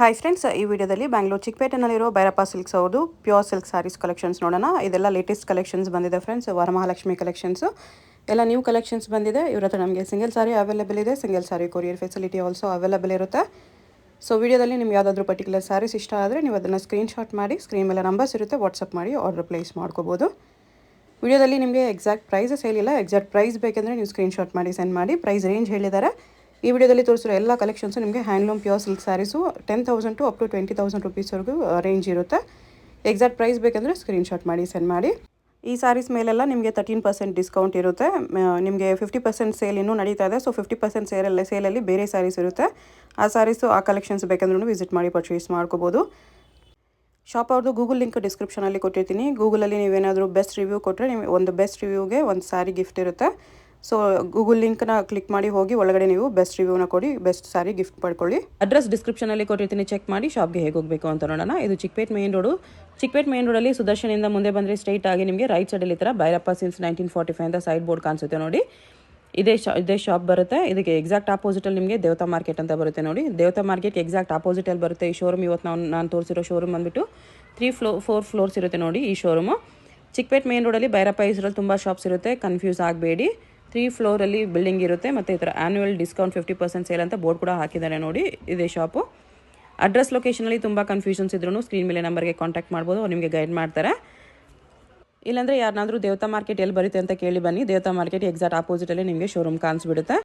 Hi friends, ಈ ವಿಡಿಯೋದಲ್ಲಿ Bangalore ಚಿಕ್ಕಪೇಟೆನಲ್ಲಿರೋ Bhyrappa silks ಅವ್ರದ್ದು ಪ್ಯೂರ್ ಸಿಲ್ಕ್ ಸ್ಯಾರೀಸ್ ಕಲೆಕ್ಷನ್ಸ್ ನೋಡೋಣ. ಇದೆಲ್ಲ ಲೇಟೆಸ್ಟ್ ಕಲೆಕ್ಷನ್ಸ್ ಬಂದಿದೆ ಫ್ರೆಂಡ್ಸ್, ವರಮಹಾಲಕ್ಷ್ಮಿ ಕಲೆಕ್ಷನ್ಸ್ ಎಲ್ಲ ನ್ಯೂ ಕಲೆಕ್ಷನ್ಸ್ ಬಂದಿದೆ. ಇವ್ರ ಹತ್ರ ನಮಗೆ ಸಿಂಗಲ್ ಸಾರಿ ಅವೈಲೇಬಲ್ ಇದೆ, ಸಿಂಗಲ್ ಸಾರಿ ಕೊರಿಯರ್ ಫೆಸಿಲಿಟಿ ಆಲ್ಸೋ ಅವೈಲೇಬಲ್ ಇರುತ್ತೆ. ಸೊ ವಿಡಿಯೋದಲ್ಲಿ ನಿಮ್ಗೆ ಯಾವುದಾದ್ರೂ ಪರ್ಟಿಕ್ಯುಲರ್ ಸ್ಯಾರೀಸ್ ಇಷ್ಟ ಆದರೆ ನೀವು ಅದನ್ನು ಸ್ಕ್ರೀನ್ಶಾಟ್ ಮಾಡಿ, ಸ್ಕ್ರೀನ್ ಮೇಲೆ ನಂಬರ್ಸ್ ಇರುತ್ತೆ, ವಾಟ್ಸಪ್ ಮಾಡಿ ಆರ್ಡರ್ ಪ್ಲೇಸ್ ಮಾಡ್ಕೋಬೋದು. ವಿಡಿಯೋದಲ್ಲಿ ನಿಮಗೆ ಎಕ್ಸಾಕ್ಟ್ ಪ್ರೈಸಸ್ ಹೇಳಿಲ್ಲ, ಎಕ್ಸಾಕ್ಟ್ ಪ್ರೈಸ್ ಬೇಕೆಂದರೆ ನೀವು ಸ್ಕ್ರೀನ್ಶಾಟ್ ಮಾಡಿ ಸೆಂಡ್ ಮಾಡಿ. ಪ್ರೈಸ್ ರೇಂಜ್ ಹೇಳಿದ್ದಾರೆ. ಈ ವಿಡಿಯೋದಲ್ಲಿ ತೋರಿಸಿರೋ ಎಲ್ಲ ಕಲೆಕ್ಷನ್ಸು ನಿಮಗೆ handloom pure silk sarees 10,000 to up to 20,000 ರುಪೀಸ್ವರೆಗೂ ರೇಂಜ್ ಇರುತ್ತೆ. ಎಕ್ಸಾಕ್ಟ್ ಪ್ರೈಸ್ ಬೇಕಂದರೆ ಸ್ಕ್ರೀನ್ಶಾಟ್ ಮಾಡಿ ಸೆಂಡ್ ಮಾಡಿ. ಈ ಸ್ಯಾರೀಸ್ ಮೇಲೆಲ್ಲ ನಿಮಗೆ 13% ಡಿಸ್ಕೌಂಟ್ ಇರುತ್ತೆ. ನಿಮಗೆ 50% ಸೇಲ್ ಇನ್ನೂ ನಡೀತಾ ಇದೆ. ಸೊ 50% ಸೇಲಲ್ಲಿ ಬೇರೆ ಸ್ಯಾರೀಸ್ ಇರುತ್ತೆ. ಆ ಸ್ಯಾರೀಸು ಆ ಕಲೆಕ್ಷನ್ಸ್ ಬೇಕಂದ್ರೂ ವಿಸಿಟ್ ಮಾಡಿ ಪರ್ಚೇಸ್ ಮಾಡ್ಕೋಬೋದು. ಶಾಪ್ ಅವ್ರದ್ದು ಗೂಗಲ್ ಲಿಂಕ್ ಡಿಸ್ಕ್ರಿಪ್ಷನಲ್ಲಿ ಕೊಟ್ಟಿರ್ತೀನಿ. ಗೂಗಲಲ್ಲಿ ನೀವೇನಾದರೂ ಬೆಸ್ಟ್ ರಿವ್ಯೂ ಕೊಟ್ಟರೆ ನಿಮಗೆ ಒಂದು ಬೆಸ್ಟ್ ರಿವ್ಯೂಗೆ ಒಂದು ಸ್ಯಾರಿ ಗಿಫ್ಟ್ ಇರುತ್ತೆ. ಸೊ ಗೂಗಲ್ ಲಿಂಕ್ನ ಕ್ಲಿಕ್ ಮಾಡಿ ಹೋಗಿ ಒಳಗಡೆ ನೀವು ಬೆಸ್ಟ್ ರಿವ್ಯೂನ ಕೊಡಿ, ಬೆಸ್ಟ್ ಸ್ಯಾರಿ ಗಿಫ್ಟ್ ಪಡ್ಕೊಳ್ಳಿ. ಅಡ್ರೆಸ್ ಡಿಸ್ಕ್ರಿಪ್ಷನಲ್ಲಿ ಕೊಟ್ಟಿರ್ತೀನಿ, ಚೆಕ್ ಮಾಡಿ ಶಾಪ್ಗೆ ಹೇಗೆ ಹೋಗಬೇಕು ಅಂತ ನೋಡೋಣ. ಇದು Chikkapete main road. Chikkapete main ರೋಡಲ್ಲಿ ಸುದರ್ಶನಿಂದ ಮುಂದೆ ಬಂದರೆ ಸ್ಟ್ರೈಟ್ ಆಗಿ ನಿಮಗೆ ರೈಟ್ ಸೈಡಲ್ಲಿ ಈ ಥರ ಭೈರಪ್ಪ ಸಿಲ್ಕ್ಸ್ 1945 ಅಂತ ಸೈಡ್ ಬೋರ್ಡ್ ಕಾಣಿಸುತ್ತೆ ನೋಡಿ. ಇದೇ ಶಾಪ್ ಬರುತ್ತೆ. ಇದಕ್ಕೆ ಎಕ್ಸಾಕ್ಟ್ ಆಪೋಸಿಟಲ್ಲಿ ನಿಮಗೆ ದೇವತಾ ಮಾರ್ಕೆಟ್ ಅಂತ ಬರುತ್ತೆ ನೋಡಿ. ದೇವತಾ ಮಾರ್ಕೆಟ್ ಎಕ್ಸಾಕ್ಟ್ ಆಪೋಸಿಟಲ್ಲಿ ಬರುತ್ತೆ ಈ ಶೋರೂಮ್. ಇವತ್ತು ನಾನು ತೋರಿಸಿರೋ ಶೋರೂಮ್ ಬಂದುಬಿಟ್ಟು 4 ಫ್ಲೋರ್ಸ್ ಇರುತ್ತೆ ನೋಡಿ ಈ ಶೋರೂಮು. ಚಿಕ್ಕಪೇಟೆ ಮೇನ್ ರೋಡಲ್ಲಿ ಭೈರಪ್ಪ ಹೆಸರಲ್ಲಿ ತುಂಬ ಶಾಪ್ಸ್ ಇರುತ್ತೆ, ಕನ್ಫ್ಯೂಸ್ ಆಗಬೇಡಿ. 3 ಫ್ಲೋರಲ್ಲಿ ಬಿಲ್ಡಿಂಗ್ ಇರುತ್ತೆ. ಮತ್ತು ಈ ಥರ ಆ್ಯನ್ಯುವಲ್ ಡಿಸ್ಕೌಂಟ್ 50% ಸೇಲ್ ಅಂತ ಬೋರ್ಡ್ ಕೂಡ ಹಾಕಿದ್ದಾರೆ ನೋಡಿ. ಇದೇ ಶಾಪು. ಅಡ್ರೆಸ್ ಲೊಕೇಶನಲ್ಲಿ ತುಂಬ ಕನ್ಫ್ಯೂಷನ್ಸ್ ಇದ್ರೂ ಸ್ಕ್ರೀನ್ ಮೇಲೆ ನಂಬರ್ಗೆ ಕಾಂಟ್ಯಾಕ್ಟ್ ಮಾಡ್ಬೋದು, ಅವ್ರು ನಿಮಗೆ ಗೈಡ್ ಮಾಡ್ತಾರೆ. ಇಲ್ಲಾಂದರೆ ಯಾರನ್ನಾದರೂ ದೇವತಾ ಮಾರ್ಕೆಟ್ ಎಲ್ಲಿ ಬರುತ್ತೆ ಅಂತ ಕೇಳಿ ಬನ್ನಿ. ದೇವತಾ ಮಾರ್ಕೆಟ್ ಎಕ್ಸಾಕ್ಟ್ ಆಪೋಸಿಟಲ್ಲಿ ನಿಮಗೆ ಶೋರೂಮ್ ಕಾಣಿಸ್ಬಿಡುತ್ತೆ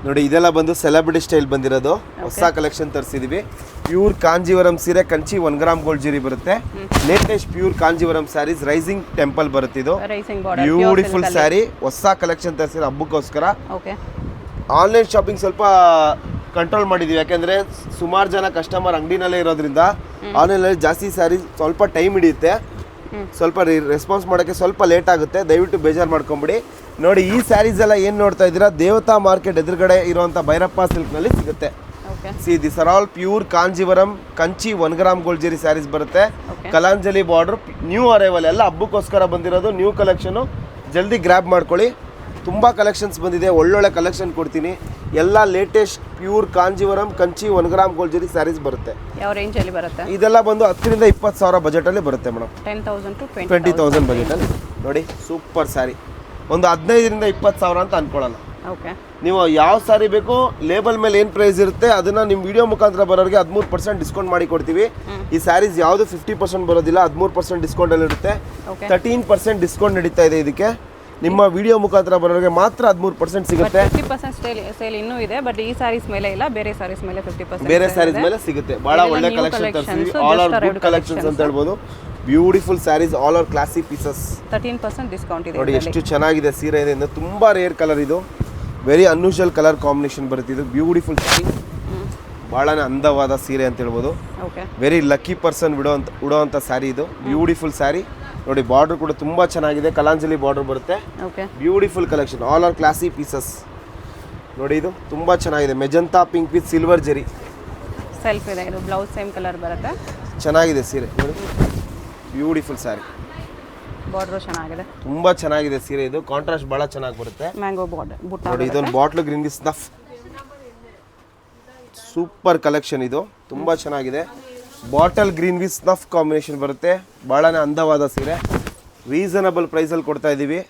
ನೋಡಿ. ಇದೆಲ್ಲ ಬಂದು ಸೆಲೆಬ್ರಿಟಿ ಸ್ಟೈಲ್ ಬಂದಿರೋದು, ಹೊಸ ಕಲೆಕ್ಷನ್ ತರಿಸಿದೀವಿ. ಪ್ಯೂರ್ ಕಾಂಜೀವರಂ ಸೀರೆ, ಕಂಚಿ 1 ಗ್ರಾಮ್ ಗೋಲ್ಡ್ ಜೀರಿ ಬರುತ್ತೆ. Latest pure Kanjeevaram saris, rising temple ಬರುತ್ತೆ. ಇದು ಬ್ಯೂಟಿಫುಲ್ ಸ್ಯಾರಿ, ಹೊಸ ಕಲೆಕ್ಷನ್ ತರಿಸಿರೋ ಹಬ್ಬಕ್ಕೋಸ್ಕರ. ಆನ್ಲೈನ್ ಶಾಪಿಂಗ್ ಸ್ವಲ್ಪ ಕಂಟ್ರೋಲ್ ಮಾಡಿದೀವಿ, ಯಾಕೆಂದ್ರೆ ಸುಮಾರು ಜನ ಕಸ್ಟಮರ್ ಅಂಗಡಿನಲ್ಲೇ ಇರೋದ್ರಿಂದ ಆನ್ಲೈನಲ್ಲಿ ಜಾಸ್ತಿ ಸ್ಯಾರಿ ಸ್ವಲ್ಪ ಟೈಮ್ ಹಿಡಿಯುತ್ತೆ, ಸ್ವಲ್ಪ ರೆಸ್ಪಾನ್ಸ್ ಮಾಡೋಕ್ಕೆ ಸ್ವಲ್ಪ ಲೇಟ್ ಆಗುತ್ತೆ. ದಯವಿಟ್ಟು ಬೇಜಾರು ಮಾಡ್ಕೊಂಬಿಡಿ. ನೋಡಿ ಈ ಸ್ಯಾರೀಸ್ ಎಲ್ಲ ಏನು ನೋಡ್ತಾ ಇದ್ದೀರಾ, ದೇವತಾ ಮಾರ್ಕೆಟ್ ಎದುರುಗಡೆ ಇರುವಂಥ ಭೈರಪ್ಪ ಸಿಲ್ಕ್ನಲ್ಲಿ ಸಿಗುತ್ತೆ. See this are all pure Kanjeevaram Kanchi 1 gram gold zari saris ಬರುತ್ತೆ. ಕಲಾಂಜಲಿ ಬಾರ್ಡರ್, ನ್ಯೂ ಅರೈವಲ್, ಎಲ್ಲ ಹಬ್ಬಕ್ಕೋಸ್ಕರ ಬಂದಿರೋದು ನ್ಯೂ ಕಲೆಕ್ಷನು. ಜಲ್ದಿ ಗ್ರ್ಯಾಬ್ ಮಾಡ್ಕೊಳ್ಳಿ. ತುಂಬ ಕಲೆಕ್ಷನ್ಸ್ ಬಂದಿದೆ, ಒಳ್ಳೊಳ್ಳೆ ಕಲೆಕ್ಷನ್ ಕೊಡ್ತೀನಿ. ಎಲ್ಲ latest pure Kanjeevaram Kanchi 1 gram gold zari saris ಬರುತ್ತೆ. ಯಾವ ರೇಂಜಲ್ಲಿ ಬರುತ್ತೆ? ಇದೆಲ್ಲ ಬಂದು 10,000 ರಿಂದ 20,000 ಬಜೆಟಲ್ಲಿ ಬರುತ್ತೆ ಮೇಡಮ್. 10,000 to 20,000 ಬಜೆಟಲ್ಲಿ ನೋಡಿ. ಸೂಪರ್ ಸ್ಯಾರಿ, ಒಂದು 15,000 ರಿಂದ 20,000 ಅಂತ ಅನ್ಕೊಳ್ಳೋಣ. ನೀವು ಯಾವ ಸ್ಯಾರಿ ಬೇಕು, ಲೇಬಲ್ ಮೇಲೆ ಏನು ಪ್ರೈಸ್ ಇರುತ್ತೆ ಅದನ್ನ ನಿಮ್ಮ ವಿಡಿಯೋ ಮುಖಾಂತರ ಬರೋರಿಗೆ 13% ಡಿಸ್ಕೌಂಟ್ ಮಾಡಿ ಕೊಡ್ತೀವಿ. ಈ ಸ್ಯಾರೀಸ್ ಯಾವುದು 50% ಬರೋದಿಲ್ಲ, 13% ಡಿಸ್ಕೌಂಟ್ ಅಲ್ಲಿ ಇರುತ್ತೆ. 13% ಡಿಸ್ಕೌಂಟ್ ನಡೀತಾ ಇದೆ ಇದಕ್ಕೆ. ನಿಮ್ಮ ವಿಡಿಯೋ ಮುಖಾಂತರ ಬರೋರಿಗೆ ಮಾತ್ರ 13% ಸಿಗುತ್ತೆ. 50% ಸೇಲ್ ಇನ್ನೂ ಇದೆ, ಬಟ್ ಈ ಸ್ಯಾರೀಸ್ ಮೇಲೆ ಇಲ್ಲ, ಬೇರೆ ಸ್ಯಾರೀಸ್ ಮೇಲೆ 50%, ಬೇರೆ ಸ್ಯಾರೀಸ್ ಮೇಲೆ ಸಿಗುತ್ತೆ. ಬಹಳ ಒಳ್ಳೆ ಕಲೆಕ್ಷನ್ ತರಿಸಿದ್ವಿ, ಆಲ್ ಆರ್ ಗುಡ್ ಕಲೆಕ್ಷನ್ಸ್ ಅಂತ ಹೇಳ್ಬೋದು. Beautiful sarees, all are classy pieces. 13% discount ಇದೆ ನೋಡಿ. ಎಷ್ಟು ಚೆನ್ನಾಗಿದೆ ಸೀರೆ ಇದೆ, ತುಂಬಾ ರೇರ್ ಕಲರ್ ಇದು, ವೆರಿ ಅನ್ಯೂಶುವಲ್ ಕಲರ್ ಕಾಂಬಿನೇಷನ್ ಬರುತ್ತೆ. ಇದು ಬ್ಯೂಟಿಫುಲ್ ಸ್ಯಾರಿ, ಬಹಳನೇ ಅಂದವಾದ ಸೀರೆ ಅಂತ ಹೇಳ್ಬೋದು. ವೆರಿ ಲಕ್ಕಿ ಪರ್ಸನ್ ಉಡೋವಂಥ ಸ್ಯಾರಿ ಇದು. ಬ್ಯೂಟಿಫುಲ್ ಸ್ಯಾರಿ ನೋಡಿ. ಬಾರ್ಡರ್ ಕೂಡ ತುಂಬಾ ಚೆನ್ನಾಗಿದೆ, ಕಲಾಂಜಲಿ ಬಾರ್ಡರ್ ಬರುತ್ತೆ. Beautiful collection, all are classy pieces ನೋಡಿ. ಇದು ತುಂಬಾ ಚೆನ್ನಾಗಿದೆ, ಮೆಜಂತಾ ಪಿಂಕ್ ವಿತ್ ಸಿಲ್ವರ್ ಜರಿ ಸೆಲ್ಫ್ ಇದೆ. ಇದು ಬ್ಲೌಸ್ ಸೇಮ್ ಕಲರ್ ಬರುತ್ತೆ. ಚೆನ್ನಾಗಿದೆ ಸೀರೆ ನೋಡಿ. ಬ್ಯೂಟಿಫುಲ್ ಸ್ಯಾರಿ, ಬಾರ್ಡರ್ ಚೆನ್ನಾಗಿದೆ, ತುಂಬಾ ಚೆನ್ನಾಗಿದೆ ಸೀರೆ. ಇದು ಕಾಂಟ್ರಾಸ್ಟ್ ಬಹಳ ಚೆನ್ನಾಗಿ ಬರುತ್ತೆ. ಮ್ಯಾಂಗೋ ಬಾರ್ಡರ್ ನೋಡಿ. ಇದೊಂದು bottle green with snuff, super collection. ಇದು ತುಂಬಾ ಚೆನ್ನಾಗಿದೆ. Bottle green with snuff combination ಬರುತ್ತೆ. ಬಹಳನೇ ಅಂದವಾದ ಸೀರೆ, ರೀಸನಬಲ್ ಪ್ರೈಸಲ್ಲಿ ಕೊಡ್ತಾ ಇದ್ದೀವಿ.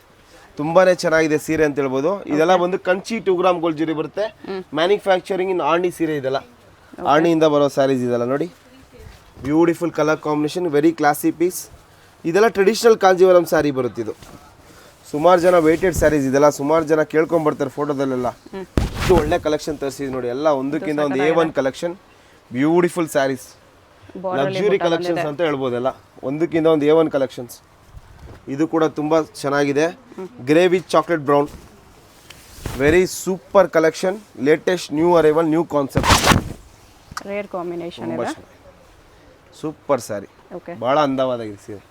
ತುಂಬಾನೇ ಚೆನ್ನಾಗಿದೆ ಸೀರೆ ಅಂತ ಹೇಳ್ಬೋದು. ಇದೆಲ್ಲ ಬಂದು ಕಂಚಿ 2 ಗ್ರಾಮ್ ಗೋಲ್ಡ್ ಜರಿ ಬರುತ್ತೆ. ಮ್ಯಾನುಫ್ಯಾಕ್ಚರಿಂಗ್ ಇನ್ ಆಣಿ ಸೀರೆ ಇದೆಲ್ಲ, ಆಣಿಯಿಂದ ಬರೋ ಸ್ಯಾರೀಸ್ ಇದೆಲ್ಲ ನೋಡಿ. Beautiful colour combination, very classy piece. ಇದೆಲ್ಲ ಟ್ರೆಡಿಷನಲ್ ಕಾಂಜೀವರಂ ಸ್ಯಾರಿ ಬರುತ್ತೆ. ಇದು ಸುಮಾರು ಜನ ವೇಟೆಡ್ ಸ್ಯಾರೀಸ್ ಇದೆಲ್ಲ, ಸುಮಾರು ಜನ ಕೇಳ್ಕೊಂಡ್ಬರ್ತಾರೆ ಫೋಟೋದಲ್ಲೆಲ್ಲ. ಇದು ಒಳ್ಳೆ ಕಲೆಕ್ಷನ್ ತರಿಸಿದ್ವಿ ನೋಡಿ, ಎಲ್ಲ ಒಂದಕ್ಕಿಂತ ಒಂದು A1 collection. Beautiful saris, luxury collections ಅಂತ ಹೇಳ್ಬೋದೆಲ್ಲ, ಒಂದಕ್ಕಿಂತ ಒಂದು A1 ಕಲೆಕ್ಷನ್ಸ್. ಇದು ಕೂಡ ತುಂಬ ಚೆನ್ನಾಗಿದೆ, grey with chocolate brown, very super collection. Latest new arrival, new concept, rare combination ಇದೆ. ಸೂಪರ್ ಸ್ಯಾರಿ, ಭಾಳ ಅಂದವಾಗಿದೆ ಸೀರೆ,